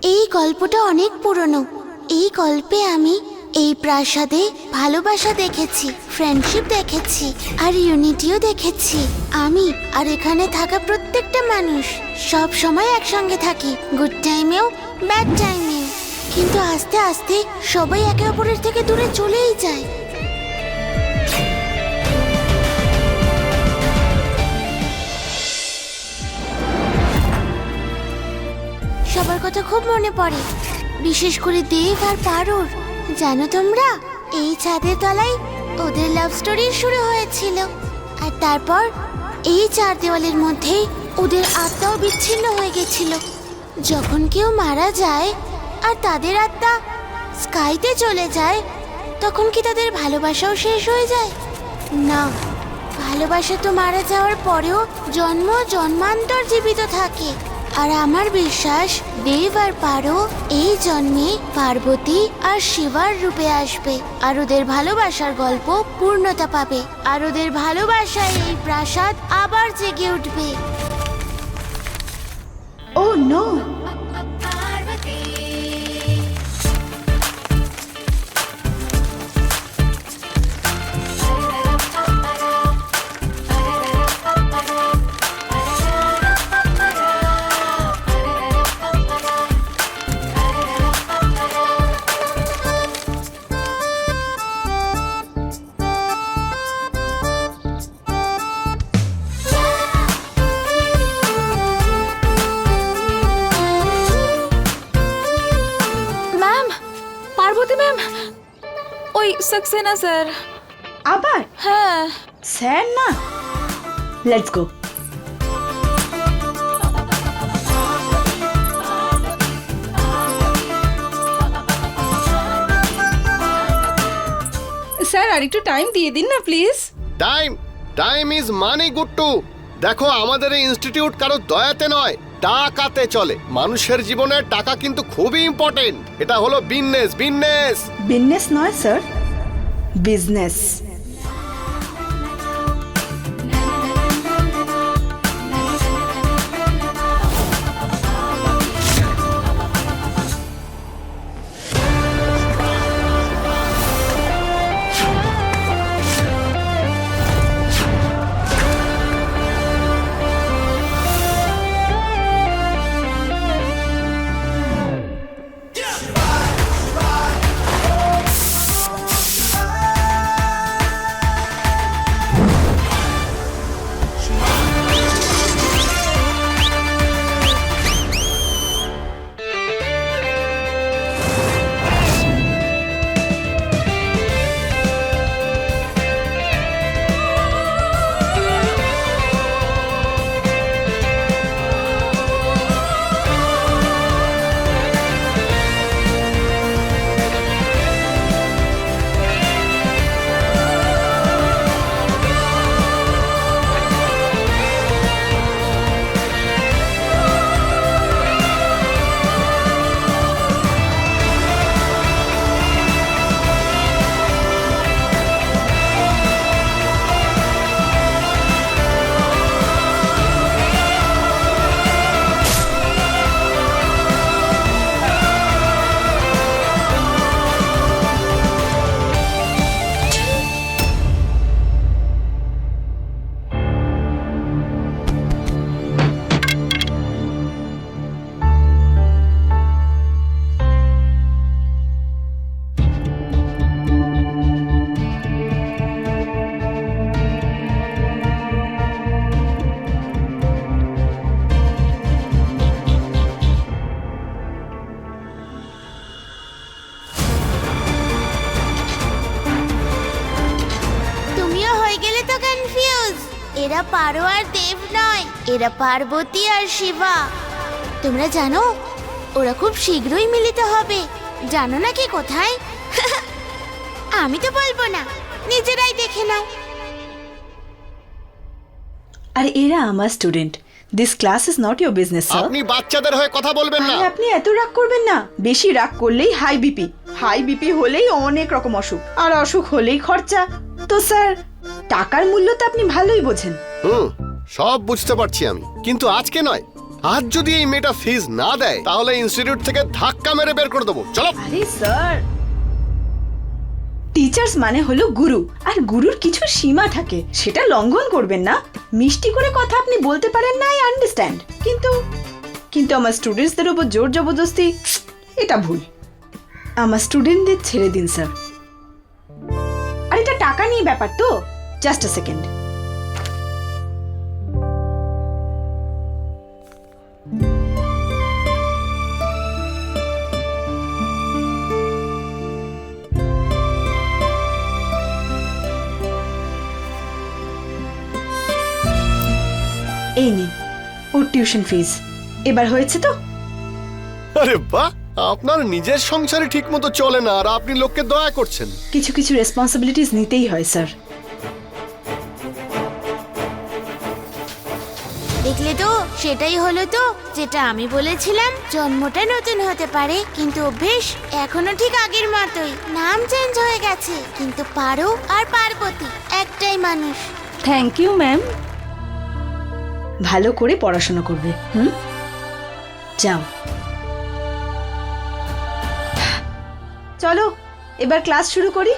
এই গল্পটা অনেক পুরনো। এই গল্পে আমি এই প্রাসাদে ভালোবাসা দেখেছি, ফ্রেন্ডশিপ দেখেছি, আর ইউনিটিও দেখেছি। আমি আর এখানে থাকা প্রত্যেকটা মানুষ সব সময় একসঙ্গে থাকি, গুড টাইমেও ব্যাড টাইমেও। কিন্তু আস্তে আস্তে সবাই একে অপরের থেকে দূরে চলেই যায়। সবার কথা খুব মনে পড়ে, বিশেষ করে দেব আর পারুর। জানো তোমরা, এই ছাদের তলায় ওদের লাভ স্টোরি শুরু হয়েছিল, আর তারপর এই চার দেওয়ালের মধ্যেই ওদের আত্মাও বিচ্ছিন্ন হয়ে গেছিল। যখন কেউ মারা যায় আর তাদের আত্মা স্কাইতে চলে যায়, তখন কি তাদের ভালোবাসাও শেষ হয়ে যায়? না, ভালোবাসা তো মারা যাওয়ার পরেও জন্ম জন্মান্তর জীবিত থাকে। আর আমার বিশ্বাস দেব আর পারো এই জন্মে পার্বতী আর শিবার রূপে আসবে, আর ওদের ভালোবাসার গল্প পূর্ণতা পাবে, আর ওদের ভালোবাসায় এই প্রাসাদ আবার জেগে উঠবে। ও নো! ওই সাকসেনা স্যার। আবার? হ্যাঁ স্যার না, লেটস গো। স্যার আর একটু টাইম দিয়ে দিন না please. Time is money Guttu. দেখো, আমাদের এই ইনস্টিটিউট কারো দয়াতে নয়, টাকাতে চলে। মানুষের জীবনে টাকা কিন্তু খুবই ইম্পর্টেন্ট। এটা হলো বিজনেস। বিজনেস নয় স্যার, বিজনেস। এরা পারো আর দেব নয়, এরা পার্বতী আর শিবা। তোমরা জানো ওরা খুব শীঘ্রই মিলিত হবে। জানো না কি কোথায়? আমি তো বলবো না, নিজেরাই দেখে নাও। আর এরা আমার student. This class is not your business sir. আপনি বাচ্চাদের হয়ে কথা বলবেন না। আপনি এত রাগ করবেন না। বেশি রাগ করলেই হাই বিপি, হাই বিপি হলেই অনেক রকম অসুখ, আর অসুখ হলেই খরচা। তো স্যার, টাকার মূল্য তো আপনি ভালোই বোঝেন। সব বুঝতে পারছি আমি, কিন্তু আজকে নয়, আজ যদি এই মেয়েটা ফিজ না দেয় তাহলে ইনস্টিটিউট থেকে ধাক্কা মেরে বের করে দেবো। চলো। আরে স্যার, টিচার্স মানে হলো গুরু, আর গুরুর কিছু সীমা থাকে, সেটা লঙ্ঘন করবেন না। মিষ্টি করে কথা আপনি বলতে পারেন না, আই আন্ডারস্ট্যান্ড, কিন্তু আমার স্টুডেন্টসদের উপর জোর জবরদস্তি, এটা ভুল। আমার স্টুডেন্টদের ছেড়ে দিন স্যার। আর এটা টাকা নিয়ে ব্যাপার তো। জাস্ট আ সেকেন্ড। এই নিন ওর টিউশন ফিস। এবার হয়েছে তো? আরে বাহ, আপনার নিজের সংসারে ঠিক মতো চলে না আর আপনি লোককে দয়া করছেন। কিছু কিছু রেসপন্সিবিলিটিস নিতেই হয় স্যার। দেখলে তো, সেটাই হলো তো যেটা আমি বলেছিলাম। জন্মটা নতুন হতে পারে কিন্তু অভ্যেস এখনো ঠিক আগের মতোই। নাম চেঞ্জ হয়ে গেছে কিন্তু পারো আর পার্বতী একটাই মানুষ। Thank you ma'am. ভালো করে পড়াশোনা করবে। যাও, চলো এবার ক্লাস শুরু করি।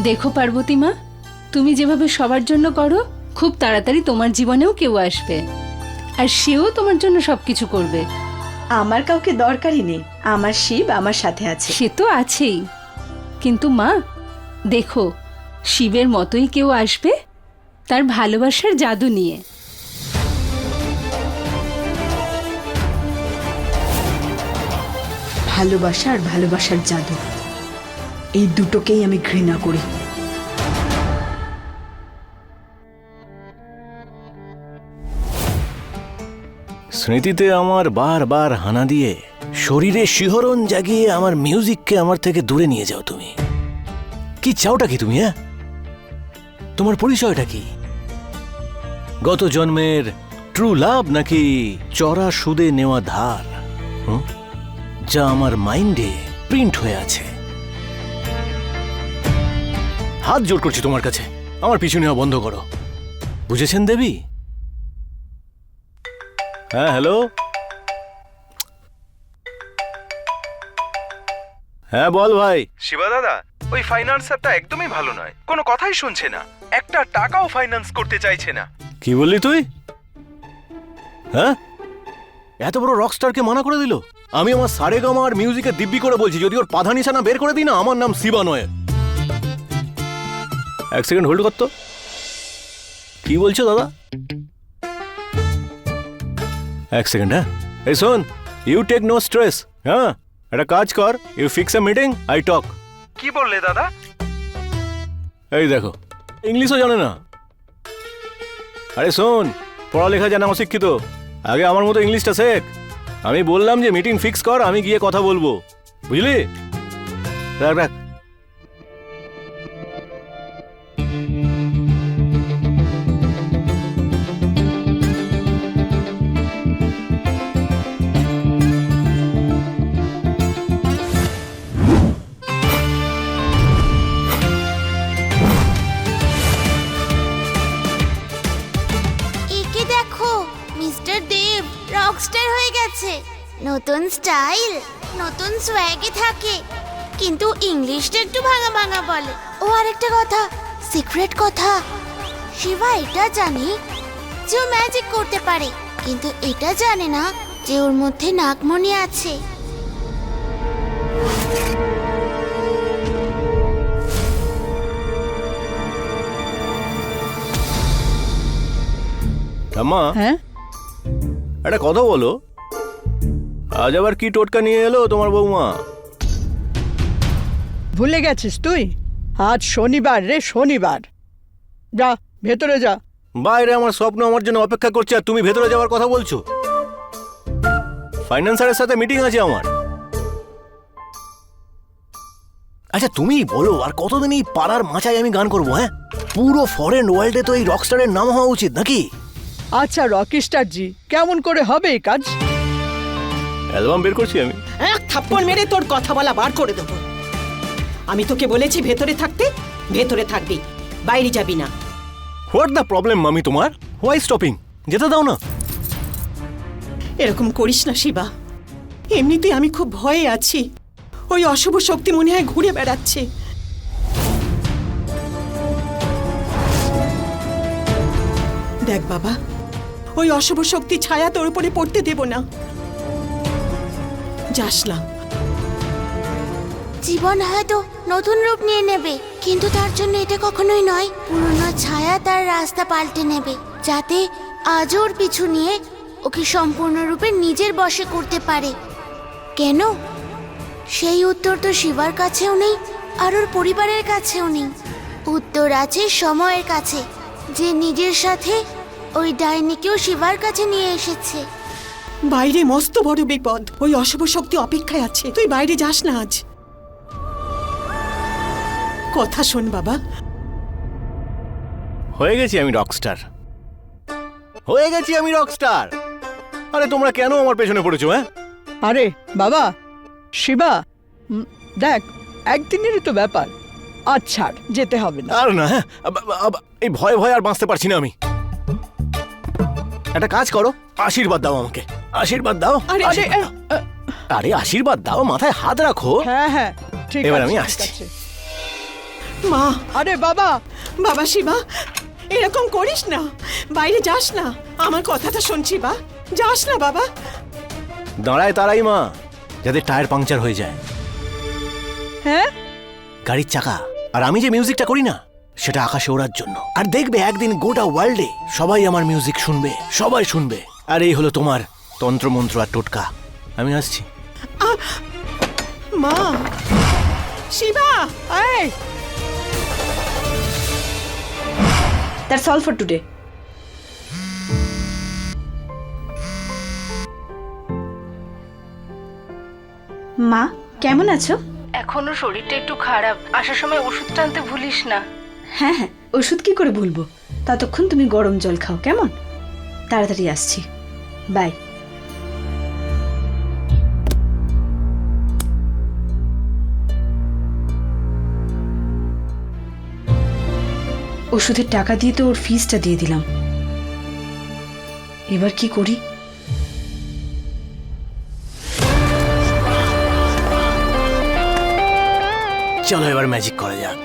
দেখো পার্বতী মা, তুমি যেভাবে সবার জন্য করো, খুব তাড়াতাড়ি তোমার জীবনেও কেউ আসবে আর সেও তোমার জন্য সবকিছু করবে। আমার কাউকে দরকারই নেই, আমার শিব আমার সাথে আছে। সে তো আছেই, কিন্তু মা দেখো, শিবের মতোই কেউ আসবে তার ভালোবাসার জাদু নিয়ে। ভালোবাসা আর ভালোবাসার জাদু, এই দুটোকেই আমি ঘৃণা করি। স্মৃতিতে আমার বারবার হানা দিয়ে শরীরে শিহরণ জাগিয়ে আমার মিউজিককে আমার থেকে দূরে নিয়ে যাও তুমি। কি চাওটা কি তুমি? হ্যাঁ, তোমার পরিচয়টা কি? গত জন্মের ট্রু লাভ নাকি চড়া সুদে নেওয়া ধার, যা আমার মাইন্ডে প্রিন্ট হয়ে আছে? হাত জোর করছি তোমার কাছে, আমার পিছু নেওয়া বন্ধ করো, বুঝেছেন দেবী? হ্যাঁ হ্যালো, হ্যাঁ বল ভাই। শিবা দাদা, ওই ফাইন্যান্সারটা একদমই ভালো নয়, কোনো কথাই শুনছে না, একটা টাকাও ফাইন্যান্স করতে চাইছে না। কি বললি তুই? হ্যাঁ, এত বড় রকস্টারকে মানা করে দিল। আমি আমার সারেগামা আর মিউজিকে দিব্যি করে বলছি, যদি ওর পাধা নিশানা বের করে দিই না, আমার নাম শিবা নয়। এক সেকেন্ড হোল্ড করতো। কি বলছো দাদা? এক সেকেন্ড। হ্যাঁ, এই শোন, ইউ টেক নো স্ট্রেস। হ্যাঁ, একটা কাজ কর, you fix a meeting, I talk. কি বললে দাদা? এই দেখো, ইংলিশও জানে না। আরে শোন, পড়ালেখা জানা অশিক্ষিত, আগে আমার মতো ইংলিশটা শেখ। আমি বললাম যে মিটিং ফিক্স কর, আমি গিয়ে কথা বলবো, বুঝলি? রাখ রাখ। একে দেখো, মিস্টার দেব রকস্টার হয়ে গেছে। নতুন স্টাইল, নতুন সোয়াগে থাকে, কিন্তু ইংলিশটা একটু ভাঙা ভাঙা বলে। ও আরেকটা কথা, সিক্রেট কথা, শিবা এটা জানে যে ও ম্যাজিক করতে পারে, কিন্তু এটা জানে না যে ওর মধ্যে নাগমণি আছে। আম্মা, হ্যাঁ, একটা কথা বলো, আজ আবার কি টোটকা নিয়ে এলো তোমার বৌমা? ভুলে গেছিস তুই? আজ শনিবার রে, শনিবার। যা ভেতরে যা। বাইরে আমার স্বপ্ন আমার জন্য অপেক্ষা করছে, আর তুমি ভেতরে যাওয়ার কথা বলছো? ফাইন্যান্সারের সাথে মিটিং আছে আমার। আচ্ছা তুমি বলো, আর কতদিন এই পাড়ার মাচায় আমি গান করবো? হ্যাঁ, পুরো ফরেন ওয়ার্ল্ডে তো এই রকস্টারের নাম হওয়া উচিত নাকি? আচ্ছা রকিস্টার জি, কেমন করে হবে এই কাজ? অ্যালবাম বের করছি আমি। এক থাপ্পড় মেরে তোর কথা বলা বার করে দেবো। আমি তোকে বলেছি ভেতরে থাকতে, ভেতরে থাকবি, বাইরে যাবি না। হোয়াট দ্য প্রবলেম মামি তোমার? Why stopping? যেতে দাও না। এরকম করিস না শিবা, এমনিতেই আমি খুব ভয়ে আছি। ওই অশুভ শক্তি মনে হয় ঘুরে বেড়াচ্ছে। দেখ বাবা, ওই অশুভ শক্তি ছায়া তোর উপরে পড়তে দেব না, যাস না। জীবন হয়তো নতুন রূপ নিয়ে নেবে, কিন্তু তার জন্য এটা কখনোই নয়। পুরনো ছায়া তার রাস্তা পাল্টে নেবে, যাতে আজ ওর পিছু নিয়ে ওকে সম্পূর্ণরূপে নিজের বশে করতে পারে। কেন? সেই উত্তর তো শিবার কাছেও নেই, আর ওর পরিবারের কাছেও নেই। উত্তর আছে সময়ের কাছে, যে নিজের সাথে ওই ডাইনিকেও শিবার কাছে নিয়ে এসেছে। বাইরে মস্ত বড় বিপদ, ওই অশুভ শক্তি অপেক্ষায় আছে, তুই বাইরে যাস না আজ। কথা শোন বাবা। হয়ে গেছি আমি রকস্টার, হয়ে গেছি আমি রকস্টার। আরে তোমরা কেন আমার পেছনে পড়েছো? হ্যাঁ আরে বাবা, শিবা, দেখ একদিনেরই তো ব্যাপার, আজ ছাড়, যেতে হবে না। আর না, হ্যাঁ এই ভয় ভয় আর বাঁচতে পারছি না আমি। একটা কাজ করো, আশীর্বাদ দাও আমাকে, আশীর্বাদ দাও। আরে, আশীর্বাদ দাও। আরে আশীর্বাদ দাও, মাথায় হাত রাখো। হ্যাঁ হ্যাঁ ঠিক এবার আছে, আমি ঠিক আসছি। আছে। মা, আরে বাবা, বাবা শিবা, এরকম করিস না, বাইরে যাস না। আমার কথাটা শুনছি বা, যাস না বাবা। দাঁড়ায় তারাই মা, যাদের টায়ার পাংচার হয়ে যায়, হ্যাঁ গাড়ির চাকা। আর আমি যে মিউজিকটা করি না, সেটা আকাশে ওড়ার জন্য। আর দেখবে একদিন গোটা ওয়ার্ল্ডে সবাই আমার মিউজিক শুনবে, সবাই শুনবে। আর এই হলো তোমার তন্ত্রমন্ত্র আর টোটকা। আমি আসছি। মা, শিবা, এই দ্যাটস অল ফর টুডে। মা কেমন আছো? এখনো শরীরটা একটু খারাপ, আসার সময় ওষুধটা আনতে ভুলিস না। হ্যাঁ হ্যাঁ, ওষুধ কি করে ভুলবো। ততক্ষণ তুমি গরম জল খাও, কেমন? তাড়াতাড়ি আসছি, বাই। ওষুধের টাকা দিয়ে তো ওর ফিসটা দিয়ে দিলাম, এবার কি করি? চলো এবার ম্যাজিক করা যাক।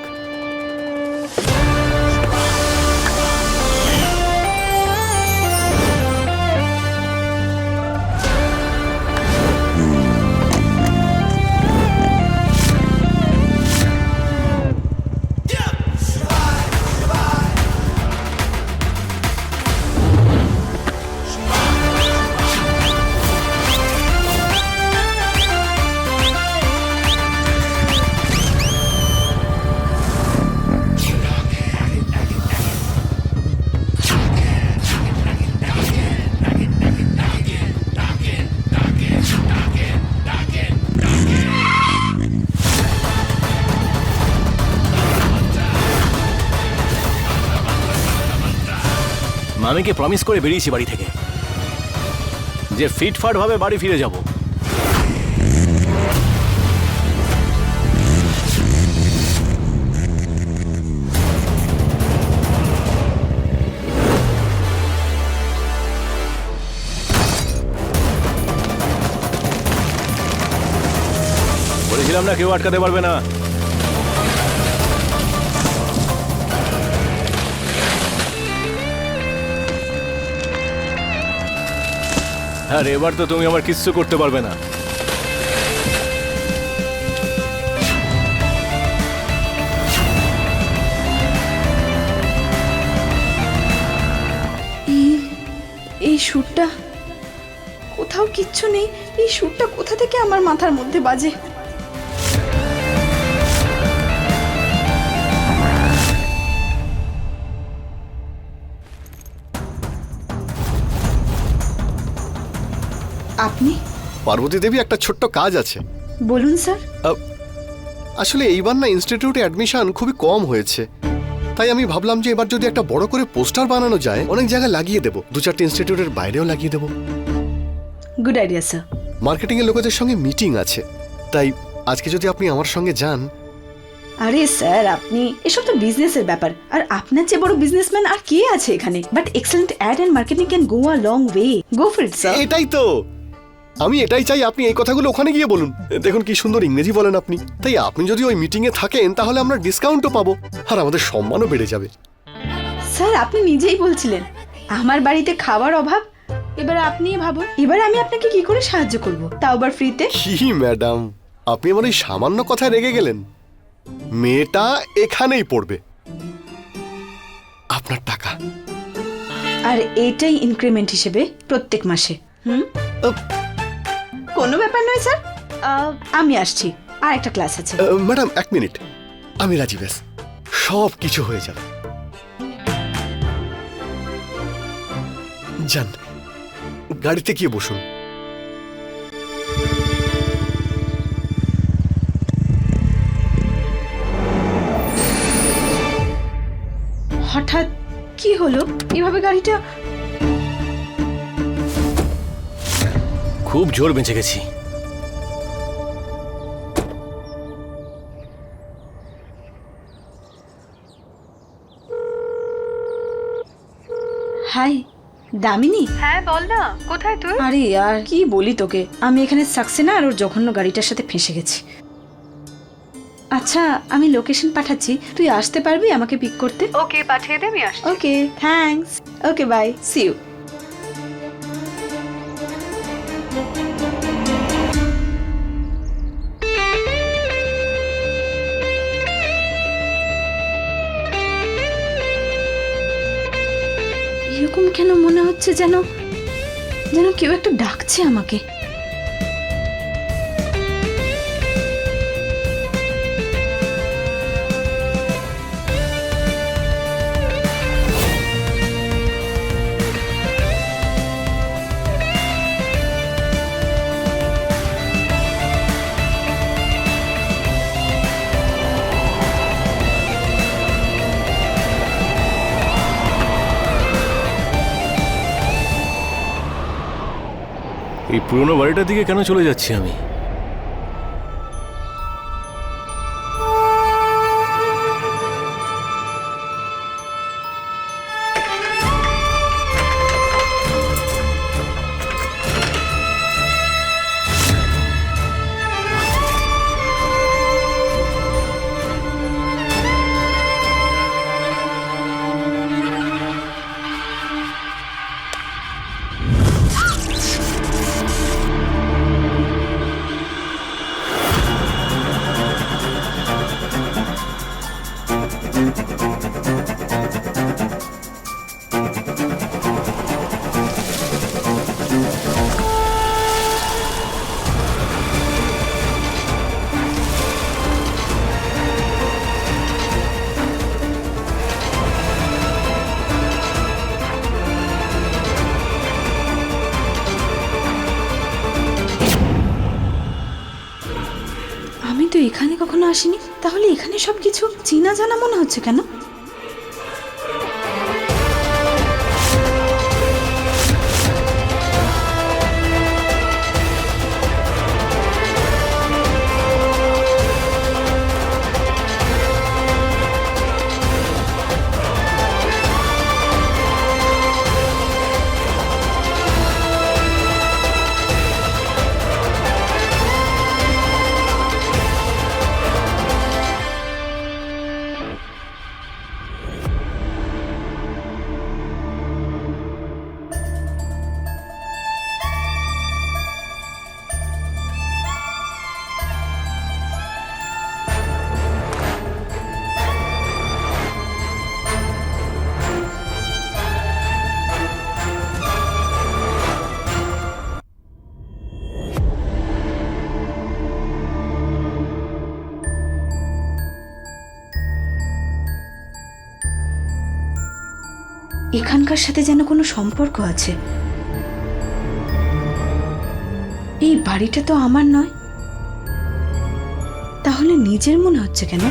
মামিকে প্রমিস করে বেরিয়েছি বাড়ি থেকে, যে ফিটফাট ভাবে বাড়ি ফিরে যাব। বলেছিলাম না কেউ আটকাতে পারবে না। আর এবার তো তুমি আমার কিচ্ছু করতে পারবে না। এই সুরটা, কোথাও কিচ্ছু নেই, এই সুরটা কোথা থেকে আমার মাথার মধ্যে বাজে? আপনি? পার্বতী দেবী, একটা ছোট্ট কাজ আছে। বলুন স্যার। আসলে এইবার না ইনস্টিটিউটে অ্যাডমিশন খুবই কম হয়েছে, তাই আমি ভাবলাম যে এবার যদি একটা বড় করে পোস্টার বানানো যায়, অনেক জায়গায় লাগিয়ে দেবো, 2-4টে ইনস্টিটিউটের বাইরেও লাগিয়ে দেবো। Good idea sir. মার্কেটিং এর লোকেদের সঙ্গে মিটিং আছে, তাই আজকে যদি আপনি আমার সঙ্গে যান আরে স্যার, আপনি এসব তো বিজনেসের ব্যাপার, আর আপনার চেয়ে বড় বিজনেসম্যান আর কে আছে এখানে? But excellent ad and marketing can go a long way. Go for it sir. এটাই তো, আমি এটাই চাই আপনি এই কথাগুলো ওখানে গিয়ে বলুন। দেখুন কি সুন্দর ইংরেজি বলেন আপনি। তাই আপনি যদি ওই মিটিং এ থাকেন তাহলে আমরা ডিসকাউন্টও পাবো আর আমাদের সম্মানও বেড়ে যাবে। স্যার, আপনি নিজেই বলছিলেন আমার বাড়িতে খাবার অভাব, এবার আপনিই ভাবুন এবার আমি আপনাকে কি করে সাহায্য করব, তাও আবার ফ্রিতে। কি ম্যাডাম, আপনি আমার এই সামান্য কথায় রেগে গেলেন? মেয়েটা এখানেই পড়বে, আপনার টাকা। আর এটাই ইনক্রিমেন্ট হিসেবে প্রত্যেক মাসে। কোনো ব্যাপার নয় স্যার, আমি আসছি, আর একটা ক্লাস আছে। ম্যাডাম 1 মিনিট, আমি রাজি, ব্যাস সব কিছু হয়ে যাবে। যান, গাড়িতে গিয়ে বসুন। হঠাৎ কি হলো এভাবে গাড়িটা? খুব জোর বেঁচে গেছি। হাই দামিনী। হ্যাঁ বল না, কোথায় তুই? আরে আর কি বলি তোকে, আমি এখানে সাকসেনা আর ওর জঘন্য গাড়িটার সাথে ফেঁসে গেছি। আচ্ছা, আমি লোকেশন পাঠাচ্ছি, তুই আসতে পারবি আমাকে পিক করতে? ওকে, পাঠিয়ে দে, আমি আসছি। Okay, thanks. Okay, bye, see you. এরকম কেন মনে হচ্ছে যেন যেন কেউ একটা ডাকছে আমাকে। এই পুরোনো বাড়িটার দিকে কেন চলে যাচ্ছি আমি? আমি তো এখানে কখনো আসিনি, তাহলে এখানে সবকিছু চেনা জানা মনে হচ্ছে কেন? এখানকার সাথে যেন কোনো সম্পর্ক আছে। এই বাড়িটা তো আমার নয়, তাহলে নিজের মনে হচ্ছে কেন?